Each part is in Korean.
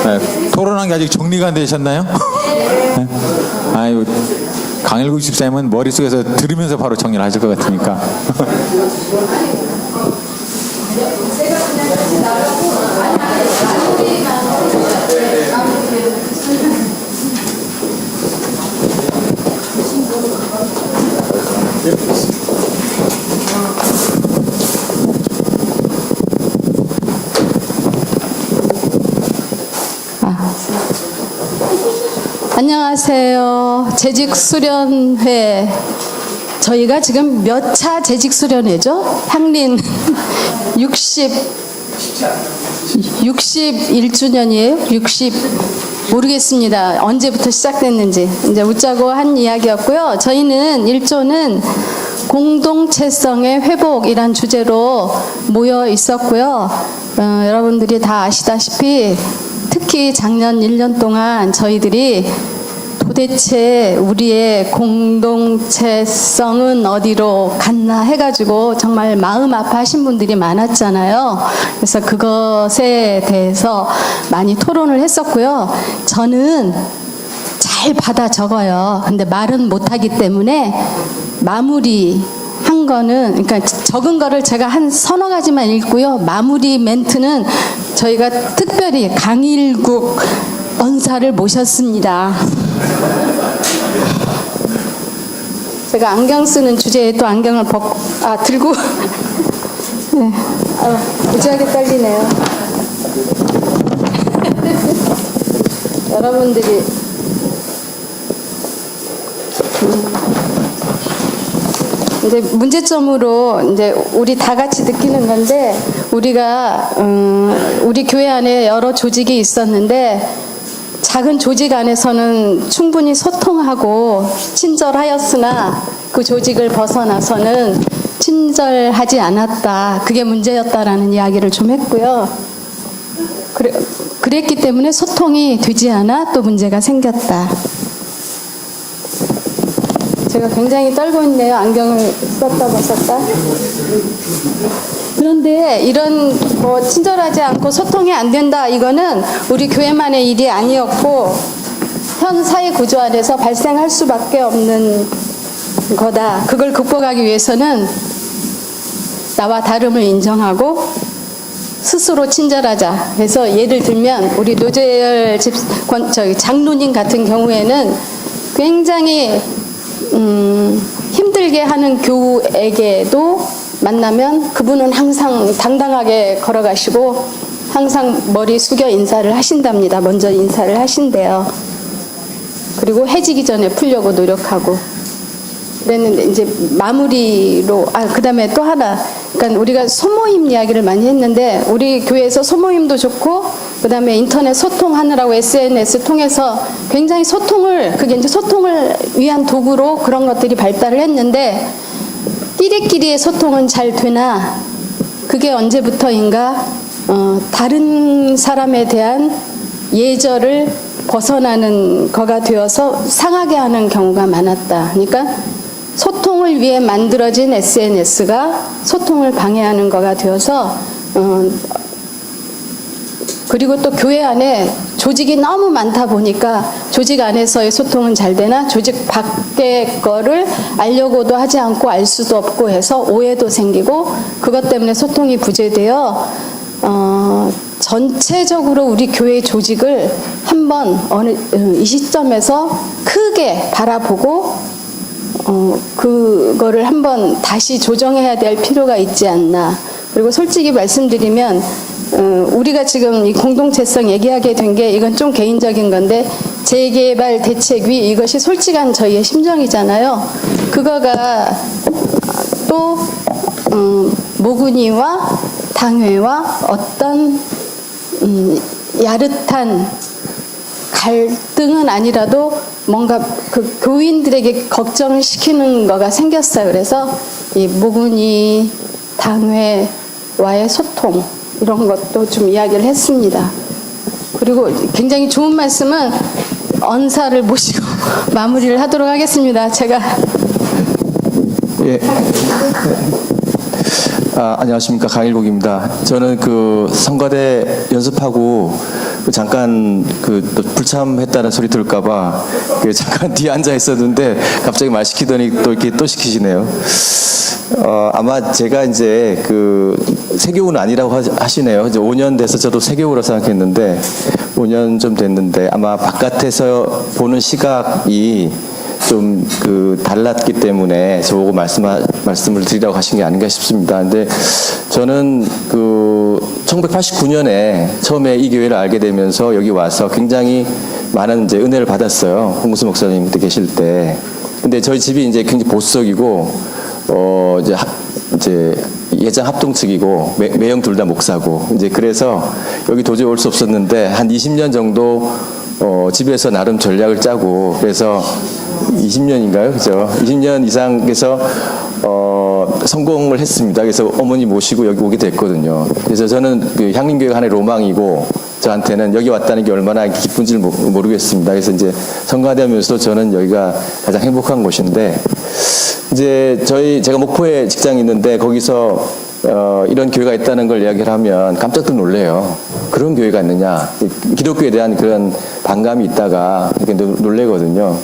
네, 토론한 게 아직 정리가 안 되셨나요? 네. 아유, 강일구 집사님은 머릿속에서 들으면서 바로 정리를 하실 것 같으니까. 안녕하세요. 재직수련회. 저희가 지금 몇 차 재직수련회죠? 향린 61주년이에요? 60 모르겠습니다. 언제부터 시작됐는지. 이제 웃자고 한 이야기였고요. 저희는 1조는 공동체성의 회복이란 주제로 모여 있었고요. 여러분들이 다 아시다시피 특히 작년 1년 동안 저희들이 도대체 우리의 공동체성은 어디로 갔나 해가지고 정말 마음 아파하신 분들이 많았잖아요. 그래서 그것에 대해서 많이 토론을 했었고요. 저는 잘 받아 적어요. 근데 말은 못하기 때문에 마무리 한 거는, 그러니까 적은 거를 제가 한 서너 가지만 읽고요. 마무리 멘트는 저희가 특별히 강일국 언사를 모셨습니다. 제가 안경 쓰는 주제에 또 안경을 들고 네. 무지하게 떨리네요. 여러분들이 이제 문제점으로 이제 우리 다 같이 느끼는 건데, 우리가 우리 교회 안에 여러 조직이 있었는데 작은 조직 안에서는 충분히 소통하고 친절하였으나 그 조직을 벗어나서는 친절하지 않았다. 그게 문제였다라는 이야기를 좀 했고요. 그랬기 때문에 소통이 되지 않아 또 문제가 생겼다. 제가 굉장히 떨고 있네요. 안경을 썼다 벗었다. 그런데 이런 친절하지 않고 소통이 안 된다, 이거는 우리 교회만의 일이 아니었고 현 사회 구조 안에서 발생할 수밖에 없는 거다. 그걸 극복하기 위해서는 나와 다름을 인정하고 스스로 친절하자. 그래서 예를 들면 우리 노재열 장로님 같은 경우에는 굉장히 힘들게 하는 교우에게도 만나면 그분은 항상 당당하게 걸어가시고 항상 머리 숙여 인사를 하신답니다. 먼저 인사를 하신대요. 그리고 해지기 전에 풀려고 노력하고 그랬는데, 이제 마무리로 그 다음에 또 하나, 그러니까 우리가 소모임 이야기를 많이 했는데 우리 교회에서 소모임도 좋고 그 다음에 인터넷 소통하느라고 SNS 통해서 굉장히 그게 이제 소통을 위한 도구로 그런 것들이 발달을 했는데, 끼리끼리의 소통은 잘 되나 그게 언제부터인가 다른 사람에 대한 예절을 벗어나는 거가 되어서 상하게 하는 경우가 많았다. 그러니까 소통을 위해 만들어진 SNS가 소통을 방해하는 거가 되어서 그리고 또 교회 안에 조직이 너무 많다 보니까 조직 안에서의 소통은 잘 되나 조직 밖의 거를 알려고도 하지 않고 알 수도 없고 해서 오해도 생기고 그것 때문에 소통이 부재되어 전체적으로 우리 교회 조직을 한번 이 시점에서 크게 바라보고 그거를 한번 다시 조정해야 될 필요가 있지 않나. 그리고 솔직히 말씀드리면 우리가 지금 이 공동체성 얘기하게 된 게 이건 좀 개인적인 건데, 재개발 대책위 이것이 솔직한 저희의 심정이잖아요. 그거가 또 모근이와 당회와 어떤 야릇한 갈등은 아니라도 뭔가 그 교인들에게 걱정을 시키는 거가 생겼어요. 그래서 이 모근이 당회와의 소통 이런 것도 좀 이야기를 했습니다. 그리고 굉장히 좋은 말씀은 언사를 모시고 마무리를 하도록 하겠습니다. 제가 안녕하십니까. 강일국입니다. 저는 그 성가대 연습하고 잠깐 또 불참했다는 소리 들을까봐 잠깐 뒤에 앉아 있었는데 갑자기 말 시키더니 또 이렇게 또 시키시네요. 아마 제가 이제 그 세교우는 아니라고 하시네요. 이제 5년 돼서 저도 세교우라 생각했는데 5년 좀 됐는데 아마 바깥에서 보는 시각이 좀 달랐기 때문에 저보고 말씀을 드리라고 하신 게 아닌가 싶습니다. 근데 저는 1989년에 처음에 이 교회를 알게 되면서 여기 와서 굉장히 많은 이제 은혜를 받았어요. 홍무수 목사님 그때 계실 때. 근데 저희 집이 이제 굉장히 보수적이고, 이제 예장 합동 측이고, 매형 둘 다 목사고, 이제 그래서 여기 도저히 올 수 없었는데, 한 20년 정도, 집에서 나름 전략을 짜고, 그래서 20년인가요? 그죠? 20년 이상에서 성공을 했습니다. 그래서 어머니 모시고 여기 오게 됐거든요. 그래서 저는 그 향림교회가 하나의 로망이고 저한테는 여기 왔다는 게 얼마나 기쁜지를 모르겠습니다. 그래서 이제 성가대하면서도 저는 여기가 가장 행복한 곳인데 이제 제가 목포에 직장이 있는데 거기서 이런 교회가 있다는 걸 이야기를 하면 깜짝들 놀래요. 그런 교회가 있느냐. 기독교에 대한 그런 반감이 있다가 이렇게 놀래거든요.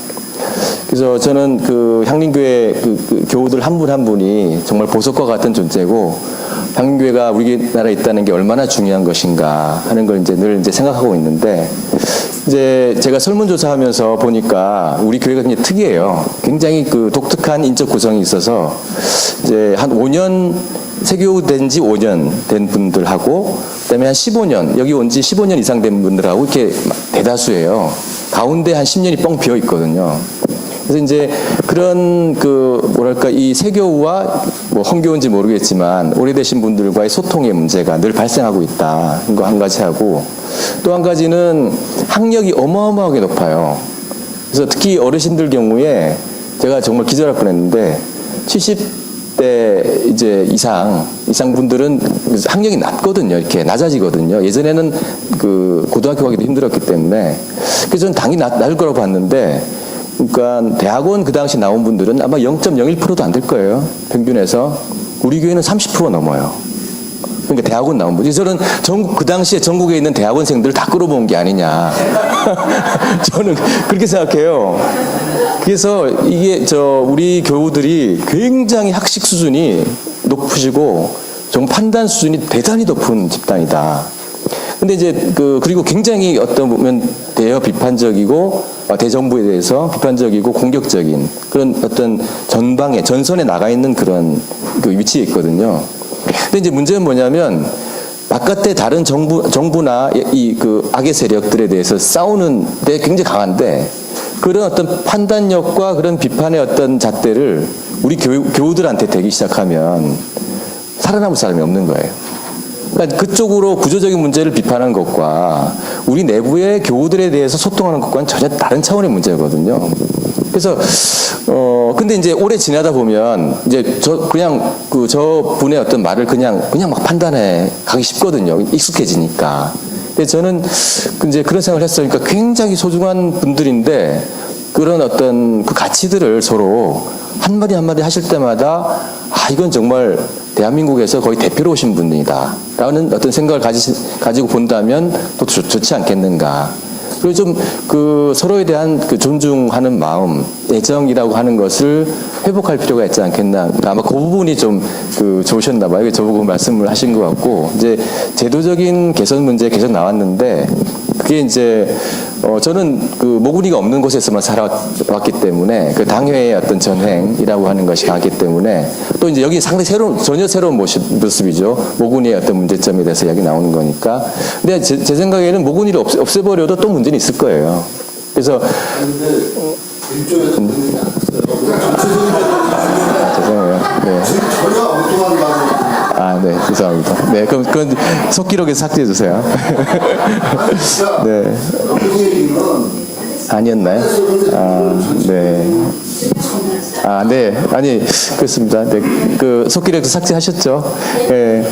그래서 저는 그 향림교회 그 교우들 한 분 한 분이 정말 보석과 같은 존재고 향림교회가 우리나라에 있다는 게 얼마나 중요한 것인가 하는 걸 늘 이제 생각하고 있는데 이제 제가 설문조사하면서 보니까 우리 교회가 굉장히 특이해요. 굉장히 독특한 인적 구성이 있어서 이제 한 5년 세교우 된 지 5년 된 분들하고 그다음에 한 15년 여기 온 지 15년 이상 된 분들하고 이렇게 대다수예요. 가운데 한 10년이 뻥 비어 있거든요. 그래서 이제 그런 이 세교우와 헌교우인지 모르겠지만 오래되신 분들과의 소통의 문제가 늘 발생하고 있다. 이거 한 가지 하고 또 한 가지는 학력이 어마어마하게 높아요. 그래서 특히 어르신들 경우에 제가 정말 기절할 뻔했는데 70대 이제 이상 분들은 학력이 낮거든요. 이렇게 낮아지거든요. 예전에는 고등학교 가기도 힘들었기 때문에 그래서 저는 당연히 낮을 거라고 봤는데 그러니까 대학원 그 당시 나온 분들은 아마 0.01%도 안 될 거예요. 평균에서. 우리 교회는 30% 넘어요. 그러니까 대학원 나온 분들. 저는 그 당시에 전국에 있는 대학원생들을 다 끌어모은 게 아니냐. 저는 그렇게 생각해요. 그래서 이게 우리 교우들이 굉장히 학식 수준이 높으시고 정말 판단 수준이 대단히 높은 집단이다. 근데 이제 그리고 굉장히 보면 비판적이고 대정부에 대해서 비판적이고 공격적인 그런 전선에 나가 있는 그런 위치에 있거든요. 근데 이제 문제는 뭐냐면 바깥에 다른 정부나 악의 세력들에 대해서 싸우는 데 굉장히 강한데 그런 판단력과 그런 비판의 잣대를 우리 교우들한테 대기 시작하면 살아남을 사람이 없는 거예요. 그러니까 그쪽으로 구조적인 문제를 비판하는 것과 우리 내부의 교우들에 대해서 소통하는 것과는 전혀 다른 차원의 문제거든요. 그래서 근데 이제 오래 지나다 보면 이제 저 분의 말을 그냥 막 판단해 가기 쉽거든요. 익숙해지니까. 근데 저는 이제 그런 생각을 했어요. 그러니까 굉장히 소중한 분들인데 그런 그 가치들을 서로 한마디 한마디 하실 때마다 이건 정말 대한민국에서 거의 대표로 오신 분이다 라는 생각을 가지고 본다면 또 좋지 않겠는가. 그리고 좀 서로에 대한 존중하는 마음, 애정이라고 하는 것을 회복할 필요가 있지 않겠나. 아마 그 부분이 좀 좋으셨나 봐요. 저보고 말씀을 하신 것 같고, 이제 제도적인 개선 문제 계속 나왔는데, 그게 이제 저는 모근이가 없는 곳에서만 살아왔기 때문에 당회의 전횡이라고 하는 것이 강하기 때문에 또 이제 여기 상당히 전혀 새로운 모습이죠. 모근이의 문제점에 대해서 이야기 나오는 거니까. 근데 제 생각에는 모근이를 없애버려도 또 문제는 있을 거예요. 그래서 죄송해요. 네. 네, 죄송합니다. 네, 그건 속기록에서 삭제해 주세요. 네. 아니었나요? 네. 아, 네. 아니, 그렇습니다. 네. 그, 속기록도 삭제하셨죠? 예.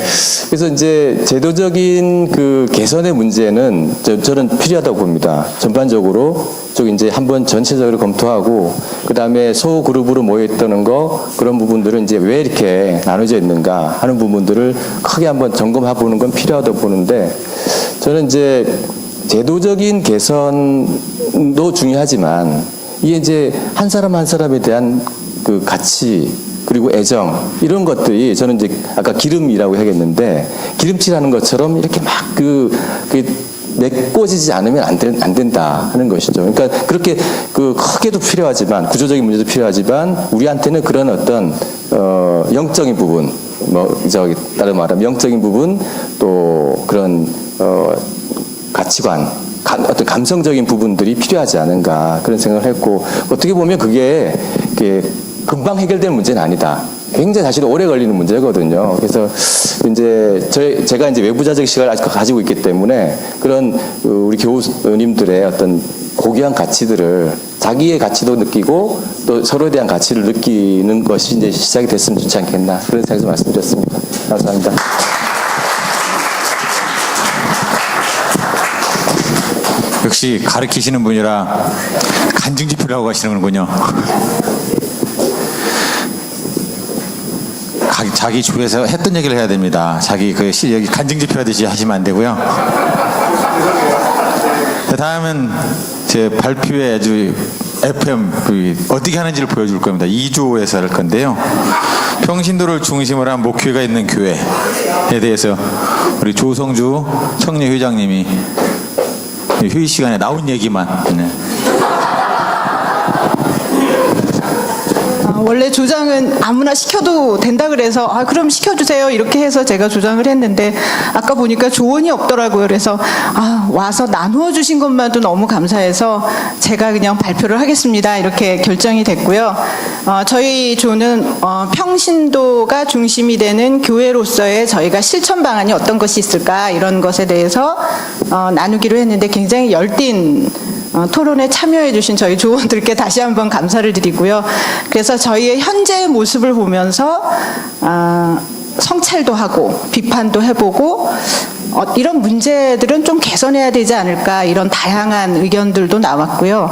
그래서 이제 제도적인 그 개선의 문제는 저는 필요하다고 봅니다. 전반적으로 쪽 이제 한번 전체적으로 검토하고, 그 다음에 소그룹으로 모여있다는 거, 그런 부분들은 이제 왜 이렇게 나눠져 있는가 하는 부분들을 크게 한번 점검해 보는 건 필요하다고 보는데, 저는 이제 제도적인 개선도 중요하지만, 이게 이제 한 사람 한 사람에 대한 그 가치 그리고 애정 이런 것들이 저는 이제 아까 기름이라고 하겠는데 기름칠하는 것처럼 이렇게 막 메꿔지지 않으면 안 된다 하는 것이죠. 그러니까 그렇게 그 크게도 필요하지만 구조적인 문제도 필요하지만 우리한테는 그런 어떤 영적인 부분 다른 말하면 영적인 부분 또 그런 가치관 어떤 감성적인 부분들이 필요하지 않은가 그런 생각을 했고 어떻게 보면 그게 금방 해결될 문제는 아니다. 굉장히 사실은 오래 걸리는 문제거든요. 그래서 이제 제가 이제 외부 자적 시각을 아직 가지고 있기 때문에 그런 우리 교우님들의 어떤 고귀한 가치들을 자기의 가치도 느끼고 또 서로에 대한 가치를 느끼는 것이 이제 시작이 됐으면 좋지 않겠나 그런 생각에서 말씀드렸습니다. 감사합니다. 역시 가르치시는 분이라 간증지표라고 하시는군요. 자기 주에서 했던 얘기를 해야 됩니다. 자기 그 여기 간증지표 하듯이 하시면 안 되고요. 다음은 제 발표에 아주 FM 어떻게 하는지를 보여줄 겁니다. 2조에서 할 건데요. 평신도를 중심으로 한 목회가 있는 교회에 대해서 우리 조성주 청년 회장님이 휴일 시간에 나온 얘기만. 네. 원래 조장은 아무나 시켜도 된다 그래서 그럼 시켜주세요 이렇게 해서 제가 조장을 했는데 아까 보니까 조언이 없더라고요. 그래서 와서 나누어 주신 것만도 너무 감사해서 제가 그냥 발표를 하겠습니다 이렇게 결정이 됐고요. 저희 조는 평신도가 중심이 되는 교회로서의 저희가 실천 방안이 어떤 것이 있을까 이런 것에 대해서 나누기로 했는데 굉장히 열띤 토론에 참여해 주신 저희 조원들께 다시 한번 감사를 드리고요. 그래서 저희의 현재의 모습을 보면서 성찰도 하고 비판도 해보고 이런 문제들은 좀 개선해야 되지 않을까 이런 다양한 의견들도 나왔고요.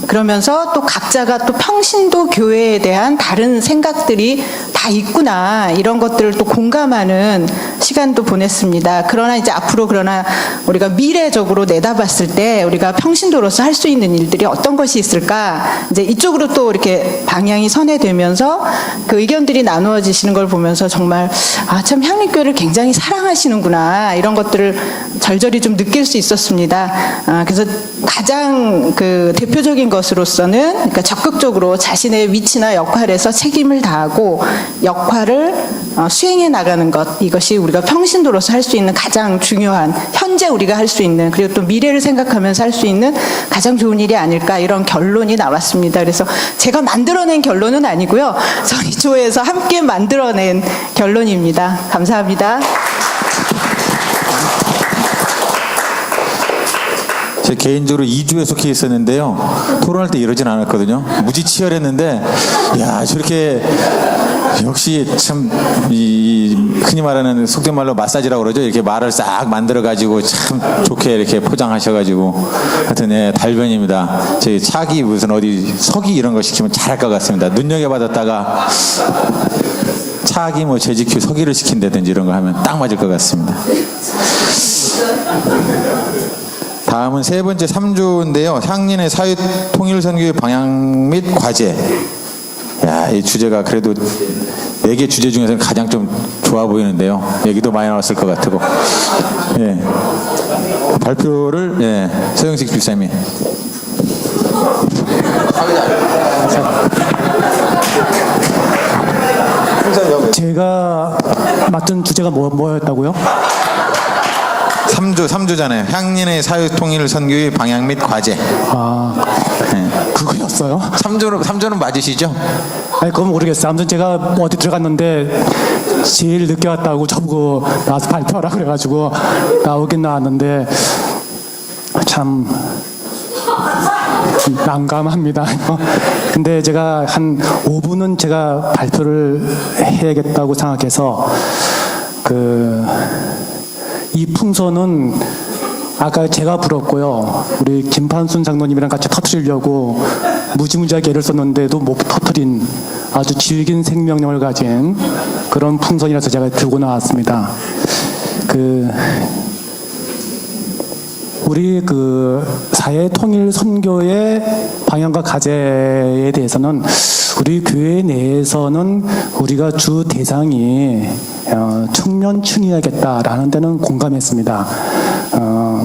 그러면서 또 각자가 또 평신도 교회에 대한 다른 생각들이 다 있구나 이런 것들을 또 공감하는 시간도 보냈습니다. 그러나 이제 앞으로 우리가 미래적으로 내다봤을 때 우리가 평신도로서 할 수 있는 일들이 어떤 것이 있을까 이제 이쪽으로 또 이렇게 방향이 선회되면서 그 의견들이 나누어지시는 걸 보면서 정말 참 향림교회를 굉장히 사랑하시는구나 이런 것들을 절절히 좀 느낄 수 있었습니다. 그래서 가장 그 대표적인 것으로서는 그러니까 적극적으로 자신의 위치나 역할에서 책임을 다하고 역할을 수행해 나가는 것 이것이 우리가 평신도로서 할 수 있는 가장 중요한 현재 우리가 할 수 있는 그리고 또 미래를 생각하면서 할 수 있는 가장 좋은 일이 아닐까 이런 결론이 나왔습니다. 그래서 제가 만들어낸 결론은 아니고요. 저희 조에서 함께 만들어낸 결론입니다. 감사합니다. 제 개인적으로 2주에 속해 있었는데요. 토론할 때 이러진 않았거든요. 무지 치열했는데, 야, 저렇게, 역시 참, 흔히 말하는 속된 말로 마사지라고 그러죠. 이렇게 말을 싹 만들어가지고 참 좋게 이렇게 포장하셔가지고. 하여튼, 달변입니다. 저희 차기 무슨 어디 서기 이런 거 시키면 잘할 것 같습니다. 눈여겨받았다가 차기 재직휴 서기를 시킨다든지 이런 거 하면 딱 맞을 것 같습니다. 다음은 세 번째 3조인데요. 향린의 사회통일선교의 방향 및 과제. 야, 이 주제가 그래도 4개 주제 중에서는 가장 좀 좋아 보이는데요. 얘기도 많이 나왔을 것 같고. 예. 발표를 서영식 집사님이. 제가 맡은 주제가 뭐였다고요? 3조잖아요. 향린의 사회통일 선교의 방향 및 과제. 그거였어요? 3조는 맞으시죠? 아니, 그건 모르겠어요. 아무튼 제가 어디 들어갔는데 제일 늦게 왔다고 저보고 나와서 발표하라 그래가지고 나오긴 나왔는데 참 난감합니다. 근데 제가 한 5분은 제가 발표를 해야겠다고 생각해서 이 풍선은 아까 제가 불었고요. 우리 김판순 장로님이랑 같이 터뜨리려고 무지무지하게 애를 썼는데도 못 터뜨린 아주 질긴 생명력을 가진 그런 풍선이라서 제가 들고 나왔습니다. 우리 사회 통일 선교의 방향과 과제에 대해서는 우리 교회 내에서는 우리가 주 대상이 청년층이야겠다라는 데는 공감했습니다.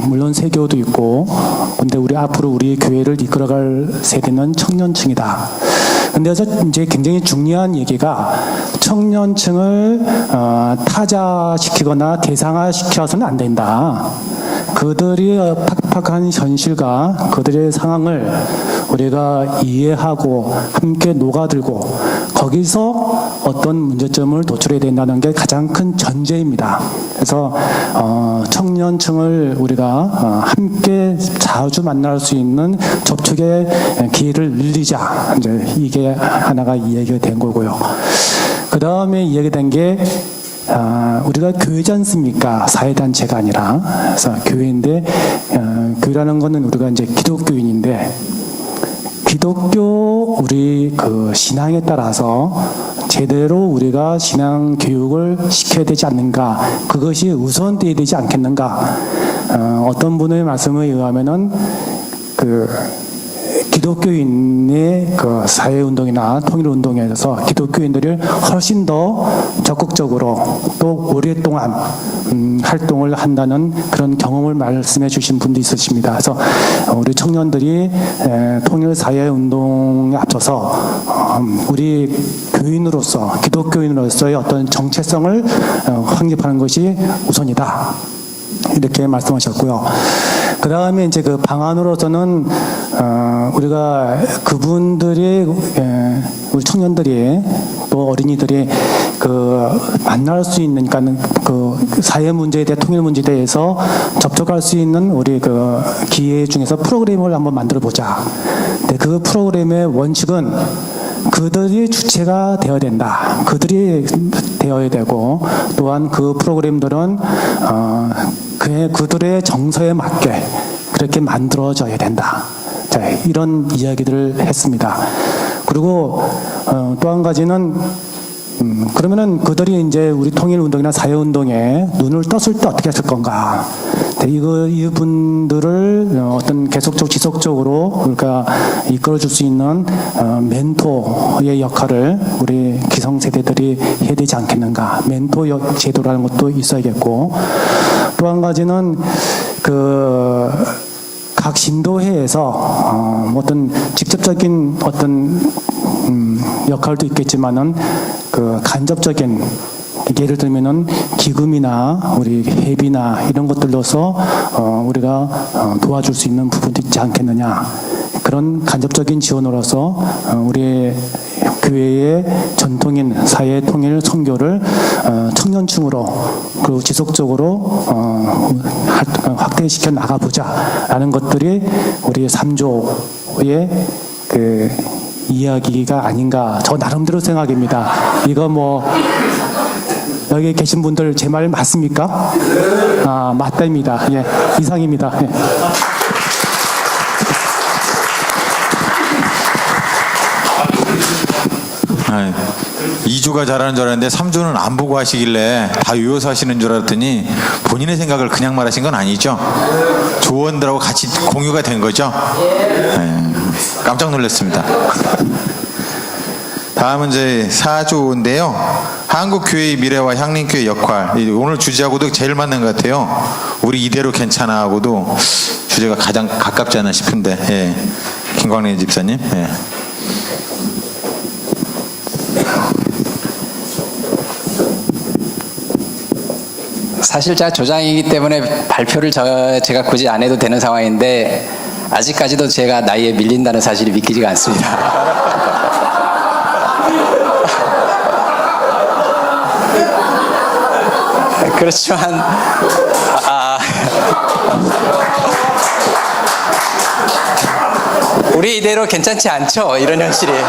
물론 세교도 있고, 근데 우리 앞으로 우리 교회를 이끌어갈 세대는 청년층이다. 근데 이제 굉장히 중요한 얘기가 청년층을 타자시키거나 대상화시켜서는 안 된다. 그들이 팍팍한 현실과 그들의 상황을 우리가 이해하고 함께 녹아들고 거기서 어떤 문제점을 도출해야 된다는 게 가장 큰 전제입니다. 그래서 청년층을 우리가 함께 자주 만날 수 있는 접촉의 기회를 늘리자. 이제 이게 하나가 이야기가 된 거고요. 그 다음에 이야기된 게 우리가 교회지 않습니까? 사회단체가 아니라. 그래서 교회인데, 교회라는 거는 우리가 이제 기독교인인데, 기독교 우리 신앙에 따라서 제대로 우리가 신앙 교육을 시켜야 되지 않는가? 그것이 우선되어야 되지 않겠는가? 어떤 분의 말씀에 의하면은 기독교인의 사회운동이나 통일운동에서 기독교인들이 훨씬 더 적극적으로 또 오랫동안 활동을 한다는 그런 경험을 말씀해 주신 분도 있으십니다. 그래서 우리 청년들이 통일사회운동에 앞서서 우리 교인으로서 기독교인으로서의 어떤 정체성을 확립하는 것이 우선이다. 이렇게 말씀하셨고요. 그 다음에 이제 방안으로서는 우리가 그분들이 우리 청년들이 또 어린이들이 만날 수 있는 그러니까 사회 문제에 대해 통일 문제에 대해서 접촉할 수 있는 우리 기회 중에서 프로그램을 한번 만들어 보자. 근데 그 프로그램의 원칙은 그들이 주체가 되어야 된다. 그들이 되어야 되고 또한 그 프로그램들은 그들의 정서에 맞게 그렇게 만들어져야 된다. 자, 이런 이야기들을 했습니다. 그리고 또 한 가지는 그러면은 그들이 이제 우리 통일운동이나 사회운동에 눈을 떴을 때 어떻게 했을 건가? 이분들을 어떤 계속적 지속적으로 우리가 이끌어줄 수 있는 멘토의 역할을 우리 기성세대들이 해야 되지 않겠는가? 멘토 제도라는 것도 있어야겠고 또 한 가지는 각 신도회에서 어떤 직접적인 어떤 역할도 있겠지만은 간접적인 예를 들면은 기금이나 우리 회비나 이런 것들로서 우리가 도와줄 수 있는 부분도 있지 않겠느냐. 그런 간접적인 지원으로서 우리 교회의 전통인 사회 통일 선교를 청년층으로 그리고 지속적으로 확대시켜 나가보자라는 것들이 우리 3조의 이야기가 아닌가 저 나름대로 생각입니다. 이거 여기 계신 분들 제 말 맞습니까? 맞답니다. 예, 이상입니다. 예. 아, 2조가 잘하는 줄 알았는데 3조는 안 보고 하시길래 다 외워서 하시는 줄 알았더니 본인의 생각을 그냥 말하신 건 아니죠? 조원들하고 같이 공유가 된 거죠? 네, 깜짝 놀랐습니다. 다음은 이제 4조인데요. 한국교회의 미래와 향림교회의 역할. 오늘 주제하고도 제일 맞는 것 같아요. 우리 이대로 괜찮아 하고도 주제가 가장 가깝지 않나 싶은데, 예. 김광래 집사님. 예. 사실 제가 조장이기 때문에 발표를 제가 굳이 안 해도 되는 상황인데 아직까지도 제가 나이에 밀린다는 사실이 믿기지가 않습니다. 그렇지만 우리 이대로 괜찮지 않죠? 이런 현실이에요.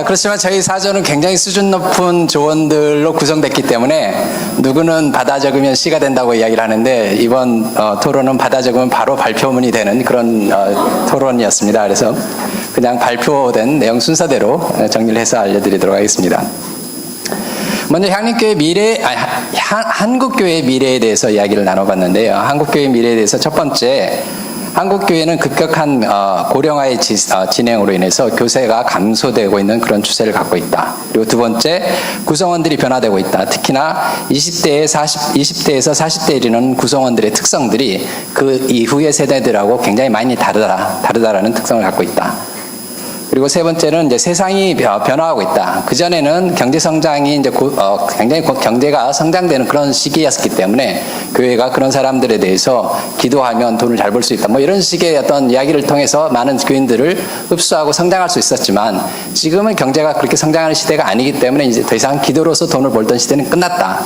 그렇지만 저희 사조는 굉장히 수준 높은 조원들로 구성됐기 때문에 누구는 받아 적으면 시가 된다고 이야기를 하는데 이번 토론은 받아 적으면 바로 발표문이 되는 그런 토론이었습니다. 그래서 그냥 발표된 내용 순서대로 정리를 해서 알려드리도록 하겠습니다. 먼저 향림교회 한국교회의 미래에 대해서 이야기를 나눠봤는데요. 한국교회의 미래에 대해서 첫 번째, 한국교회는 급격한 고령화의 진행으로 인해서 교세가 감소되고 있는 그런 추세를 갖고 있다. 그리고 두 번째, 구성원들이 변화되고 있다. 특히나 20대에서 40대에 이르는 구성원들의 특성들이 그 이후의 세대들하고 굉장히 많이 다르다라는 특성을 갖고 있다. 그리고 세 번째는 이제 세상이 변화하고 있다. 그전에는 경제 성장이 이제 굉장히 경제가 성장되는 그런 시기였기 때문에 교회가 그런 사람들에 대해서 기도하면 돈을 잘 벌 수 있다. 뭐 이런 식의 어떤 이야기를 통해서 많은 교인들을 흡수하고 성장할 수 있었지만 지금은 경제가 그렇게 성장하는 시대가 아니기 때문에 이제 더 이상 기도로서 돈을 벌던 시대는 끝났다.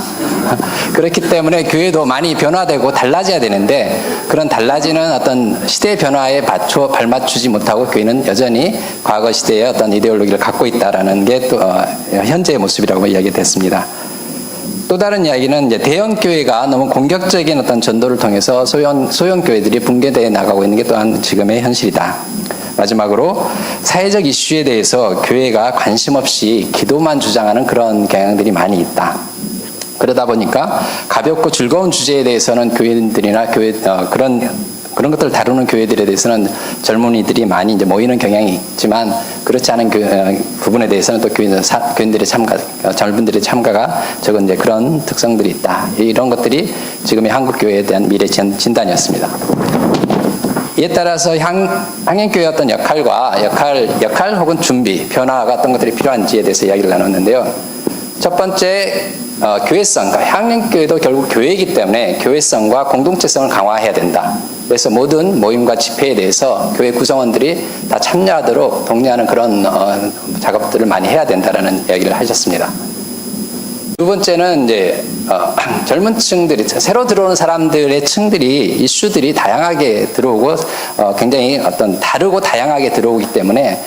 그렇기 때문에 교회도 많이 변화되고 달라져야 되는데 그런 달라지는 어떤 시대의 변화에 발맞추지 못하고 교회는 여전히 과거 시대의 어떤 이데올로기를 갖고 있다라는 게 또 현재의 모습이라고 이야기됐습니다. 또 다른 이야기는 이제 대형 교회가 너무 공격적인 어떤 전도를 통해서 소형 교회들이 붕괴되어 나가고 있는 게 또한 지금의 현실이다. 마지막으로 사회적 이슈에 대해서 교회가 관심 없이 기도만 주장하는 그런 경향들이 많이 있다. 그러다 보니까 가볍고 즐거운 주제에 대해서는 교인들이나 그런 것들을 다루는 교회들에 대해서는 젊은이들이 많이 이제 모이는 경향이 있지만 그렇지 않은 부분에 대해서는 또 교인들의 젊은들의 참가가 적은 이제 그런 특성들이 있다. 이런 것들이 지금의 한국 교회에 대한 미래 진단이었습니다. 이에 따라서 향연교회의 어떤 역할 혹은 준비, 변화가 어떤 것들이 필요한지에 대해서 이야기를 나눴는데요. 첫 번째, 교회성과 향연교회도 결국 교회이기 때문에 교회성과 공동체성을 강화해야 된다. 그래서 모든 모임과 집회에 대해서 교회 구성원들이 다 참여하도록 독려하는 그런 작업들을 많이 해야 된다라는 이야기를 하셨습니다. 두 번째는 이제 젊은 층들이 새로 들어오는 사람들의 층들이 이슈들이 다양하게 들어오고 굉장히 어떤 다르고 다양하게 들어오기 때문에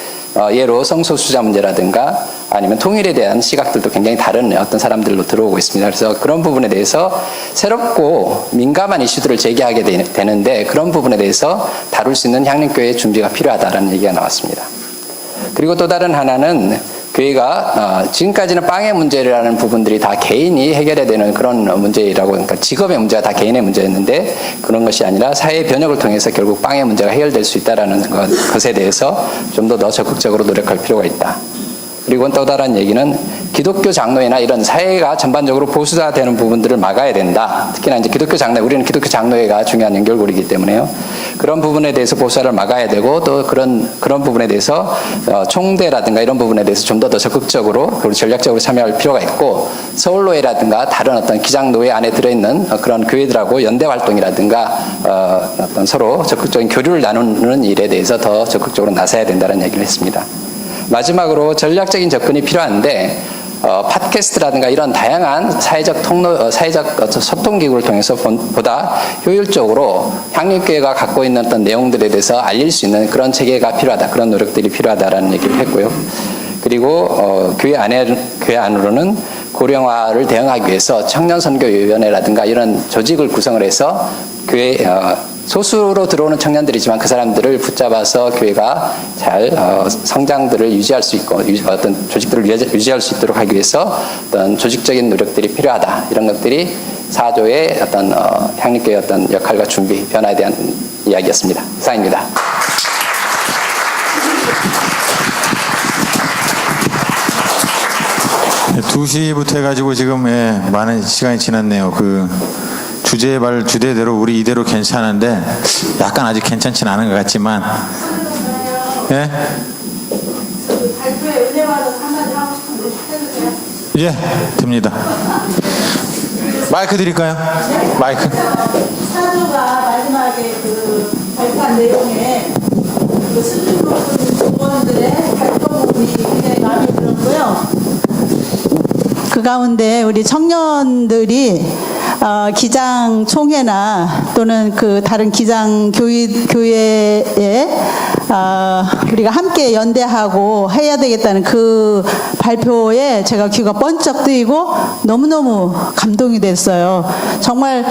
예로 성소수자 문제라든가 아니면 통일에 대한 시각들도 굉장히 다른 어떤 사람들로 들어오고 있습니다. 그래서 그런 부분에 대해서 새롭고 민감한 이슈들을 제기하게 되는데 그런 부분에 대해서 다룰 수 있는 향림교회의 준비가 필요하다는 얘기가 나왔습니다. 그리고 또 다른 하나는 교회가 지금까지는 빵의 문제라는 부분들이 다 개인이 해결해야 되는 그런 문제라고, 그러니까 직업의 문제가 다 개인의 문제였는데 그런 것이 아니라 사회의 변혁을 통해서 결국 빵의 문제가 해결될 수 있다는 것에 대해서 좀 더 적극적으로 노력할 필요가 있다. 그리고 또 다른 얘기는 기독교 장로회나 이런 사회가 전반적으로 보수화되는 부분들을 막아야 된다. 특히나 이제 우리는 기독교 장로회가 중요한 연결고리이기 때문에요. 그런 부분에 대해서 보수화를 막아야 되고 또 그런 부분에 대해서 총대라든가 이런 부분에 대해서 좀 더 적극적으로 그리고 전략적으로 참여할 필요가 있고 서울노회라든가 다른 어떤 기장노회 안에 들어있는 그런 교회들하고 연대 활동이라든가 어떤 서로 적극적인 교류를 나누는 일에 대해서 더 적극적으로 나서야 된다는 얘기를 했습니다. 마지막으로 전략적인 접근이 필요한데 팟캐스트라든가 이런 다양한 사회적 소통 기구를 통해서 보다 효율적으로 향림교회가 갖고 있는 어떤 내용들에 대해서 알릴 수 있는 그런 체계가 필요하다. 그런 노력들이 필요하다라는 얘기를 했고요. 그리고 교회 안으로는 고령화를 대응하기 위해서 청년선교위원회라든가 이런 조직을 구성을 해서 교회 소수로 들어오는 청년들이지만 그 사람들을 붙잡아서 교회가 잘 성장들을 유지할 수 있고 어떤 조직들을 유지할 수 있도록 하기 위해서 어떤 조직적인 노력들이 필요하다. 이런 것들이 사조의 어떤 향림교회의 어떤 역할과 준비, 변화에 대한 이야기였습니다. 이상입니다. 네, 2시부터 해가지고 지금 많은 시간이 지났네요. 주제대로 우리 이대로 괜찮은데 약간 아직 괜찮지는 않은 것 같지만 예? 발표에 은혜와도 한마디 하고 싶은데 해도 돼요? 예, 됩니다. 마이크 드릴까요? 마이크. 사조가 마지막에 발표한 내용에 수준 높은 조원들의 발표 부분이 굉장히 마음에 들었고요. 그 가운데 우리 청년들이 기장 총회나 또는 그 다른 기장 교회에 우리가 함께 연대하고 해야 되겠다는 그 발표에 제가 귀가 번쩍 뜨이고 너무너무 감동이 됐어요. 정말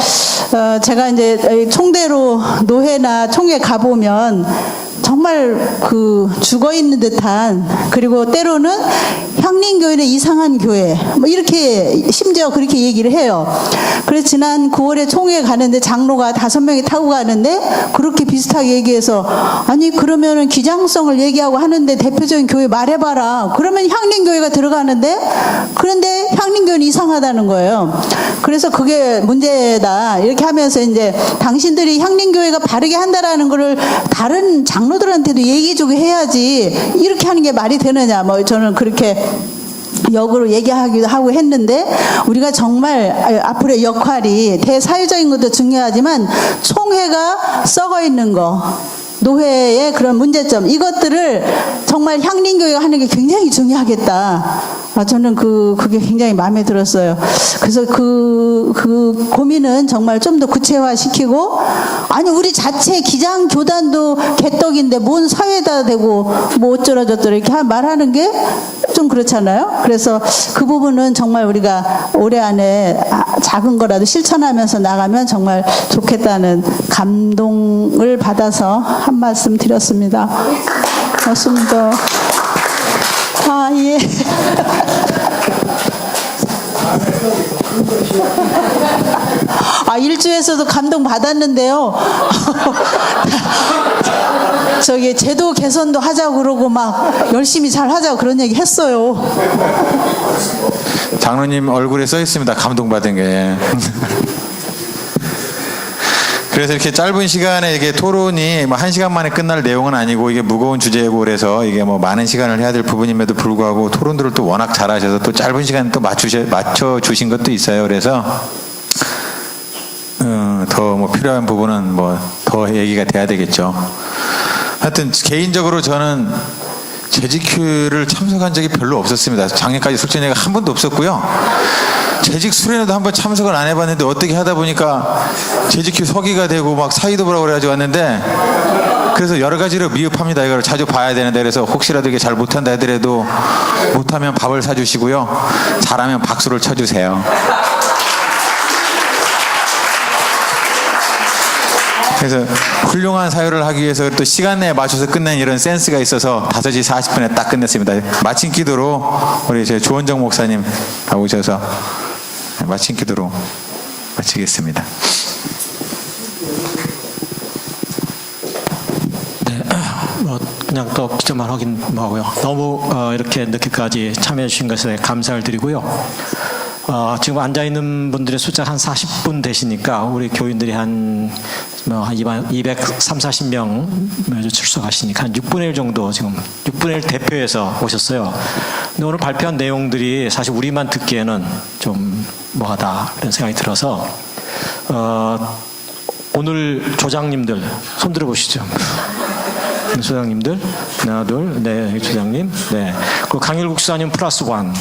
제가 이제 총대로 노회나 총회 가보면 정말 그 죽어 있는 듯한, 그리고 때로는 향림교회는 이상한 교회 뭐 이렇게 심지어 그렇게 얘기를 해요. 그래서 지난 9월에 총회 가는데 장로가 5명이 타고 가는데 그렇게 비슷하게 얘기해서, 아니 그러면은 기장성을 얘기하고 하는데 대표적인 교회 말해봐라. 그러면 향림교회가 들어가는데, 그런데 향림교회는 이상하다는 거예요. 그래서 그게 문제다 이렇게 하면서 이제 당신들이 향림교회가 바르게 한다라는 거를 다른 장로들한테도 얘기해주고 해야지 이렇게 하는 게 말이 되느냐, 뭐 저는 그렇게 역으로 얘기하기도 하고 했는데, 우리가 정말 앞으로의 역할이 대사회적인 것도 중요하지만 총회가 썩어 있는 거, 노회의 그런 문제점, 이것들을 정말 향림교회가 하는 게 굉장히 중요하겠다. 저는 그게 굉장히 마음에 들었어요. 그래서 그 고민은 정말 좀 더 구체화시키고, 아니 우리 자체 기장 교단도 개떡인데 뭔 사회에다 대고 뭐 어쩌라 저쩌라 이렇게 말하는 게 좀 그렇잖아요. 그래서 그 부분은 정말 우리가 올해 안에 작은 거라도 실천하면서 나가면 정말 좋겠다는 감동을 받아서 한 말씀 드렸습니다. 고맙습니다. 아, 예. 일주에서도 감동 받았는데요. 저기 제도 개선도 하자고 그러고 막 열심히 잘 하자고 그런 얘기 했어요. 장로님 얼굴에 써 있습니다. 감동받은 게. 그래서 이렇게 짧은 시간에 이게 토론이 뭐 1시간 만에 끝날 내용은 아니고, 이게 무거운 주제고 그래서 이게 뭐 많은 시간을 해야 될 부분임에도 불구하고 토론들을 또 워낙 잘하셔서 또 짧은 시간에 또 맞춰 주신 것도 있어요. 그래서 더 뭐 필요한 부분은 뭐 더 얘기가 돼야 되겠죠. 하여튼 개인적으로 저는 재직휴를 참석한 적이 별로 없었습니다. 작년까지 솔직히 한 번도 없었고요. 재직 수련회도 한번 참석을 안 해봤는데 어떻게 하다 보니까 재직휴 서기가 되고 막 사이도 보라고 그래가지고 왔는데, 그래서 여러 가지로 미흡합니다. 이걸 자주 봐야 되는데, 그래서 혹시라도 이게 잘 못한다 하더라도 못하면 밥을 사주시고요, 잘하면 박수를 쳐주세요. 그래서 훌륭한 사유를 하기 위해서 또 시간 내에 맞춰서 끝낸 이런 센스가 있어서 5시 40분에 딱 끝냈습니다. 마친 기도로 우리 제 조원정 목사님 나오셔서 마친 기도로 마치겠습니다. 네, 그냥 또 기초만 확인하고요. 너무 이렇게 늦게까지 참여해 주신 것에 감사를 드리고요. 지금 앉아 있는 분들의 숫자가 한 40분 되시니까 우리 교인들이 한 230-40명 출석하시니까 한 6분의 1 정도, 지금 6분의 1 대표해서 오셨어요. 근데 오늘 발표한 내용들이 사실 우리만 듣기에는 좀 뭐하다 이런 생각이 들어서 오늘 조장님들 손 들어보시죠. 소장님들, 하나, 둘, 네, 조장님, 네. 그 강일국 수사님 플러스 원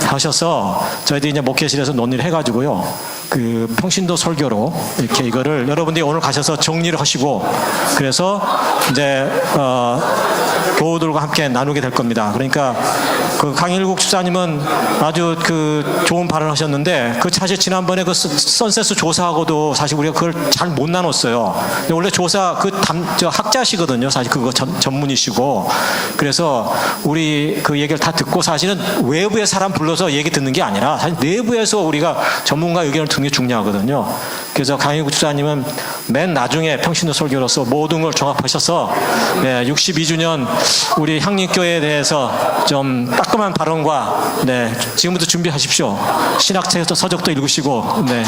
하셔서 저희들이 이제 목회실에서 논의를 해가지고요. 그 평신도 설교로 이렇게 이거를 여러분들이 오늘 가셔서 정리를 하시고, 그래서 이제 교우들과 함께 나누게 될 겁니다. 그러니까 그 강일국 집사님은 아주 그 좋은 발언을 하셨는데, 그 사실 지난번에 그 선세스 조사하고도 사실 우리가 그걸 잘 못 나눴어요. 근데 원래 조사 저 학자시거든요. 사실 그거 전문이시고, 그래서 우리 그 얘기를 다 듣고 사실은 외부의 사람 불러서 얘기 듣는 게 아니라 사실 내부에서 우리가 전문가 의견을 듣는 게 중요하거든요. 그래서 강일국 집사님은 맨 나중에 평신도 설교로서 모든 걸 종합하셔서 62주년 우리 향림교회에 대해서 좀 따끔한 발언과, 네, 지금부터 준비하십시오. 신학책에서 서적도 읽으시고, 네,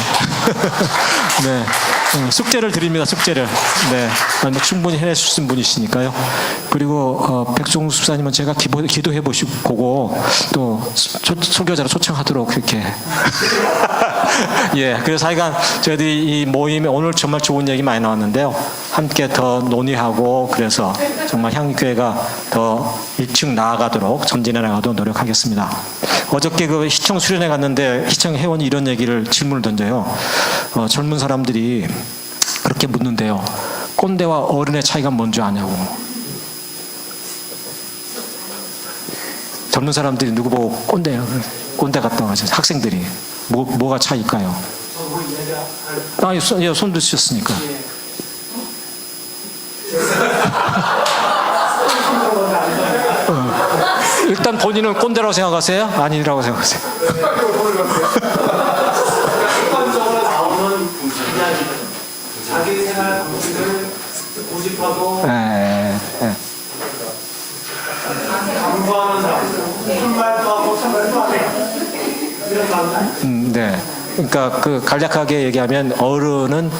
네, 숙제를 드립니다. 숙제를, 네, 충분히 해내주신 분이시니까요. 그리고 백종수 집사님은 제가 기도해 보시고 또 설교자로 초청하도록 그렇게. 예, 그래서 하여간 저희들이 이 모임에 오늘 정말 좋은 얘기 많이 나왔는데요. 함께 더 논의하고 그래서 정말 향교회가 더 일찍 나아가도록 전진해 나가도록 노력하겠습니다. 어저께 그 시청 수련회 갔는데 시청 회원이 이런 질문을 던져요. 젊은 사람들이 그렇게 묻는데요. 꼰대와 어른의 차이가 뭔지 아냐고. 젊은 사람들이 누구 보고 꼰대 같다고 하죠. 학생들이. 뭐가 차이일까요? 손 드셨으니까. 일단 본인은 꼰대라고 생각하세요? 아니라고 생각하세요? 자기 생활 방식을 고집하고 강구하는 사람, 참말도 하고 참말도 안 해요. 이런 사람. 네. 그러니까 그 간략하게 얘기하면 어른은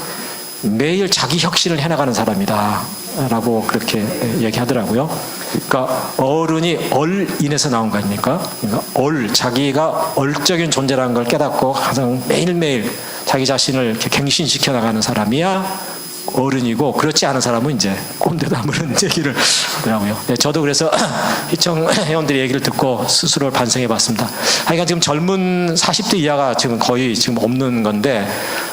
매일 자기 혁신을 해나가는 사람이다라고 그렇게 얘기하더라고요. 그러니까 어른이 얼인에서 나온 거 아닙니까? 그러니까 자기가 얼적인 존재라는 걸 깨닫고 항상 매일매일 자기 자신을 이렇게 갱신시켜 나가는 사람이야 어른이고, 그렇지 않은 사람은 이제 꼰대다 그런 얘기를 하더라고요. 네, 저도 그래서 시청 회원들의 얘기를 듣고 스스로를 반성해 봤습니다. 하여간 지금 젊은 40대 이하가 지금 거의 지금 없는 건데,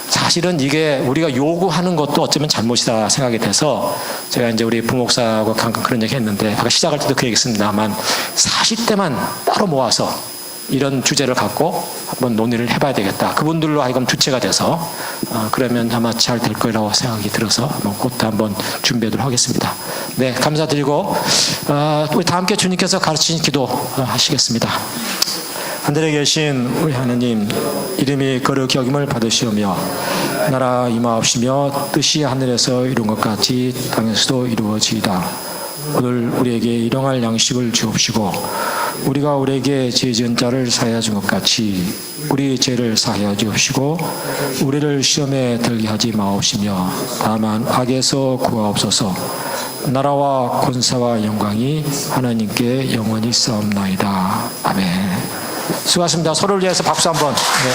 사실은 이게 우리가 요구하는 것도 어쩌면 잘못이다 생각이 돼서 제가 이제 우리 부목사하고 잠깐 그런 얘기 했는데, 아까 시작할 때도 그 얘기 했습니다만 40대만 따로 모아서 이런 주제를 갖고 한번 논의를 해봐야 되겠다. 그분들로 하여금 주체가 돼서 그러면 아마 잘 될 거라고 생각이 들어서 그것도 한번 준비하도록 하겠습니다. 네, 감사드리고 우리 다 함께 주님께서 가르치신 기도 하시겠습니다. 하늘에 계신 우리 하나님, 이름이 거룩히 여김을 받으시오며 나라 임하옵시며 뜻이 하늘에서 이룬 것 같이 땅에서도 이루어지이다. 오늘 우리에게 일용할 양식을 주옵시고 우리가 우리에게 죄 지은 자를 사하여 준 것 같이 우리 죄를 사하여 주옵시고 우리를 시험에 들게 하지 마옵시며 다만 악에서 구하옵소서. 나라와 권세와 영광이 하나님께 영원히 싸움나이다. 아멘. 수고하셨습니다. 서로를 위해서 박수 한번. 네.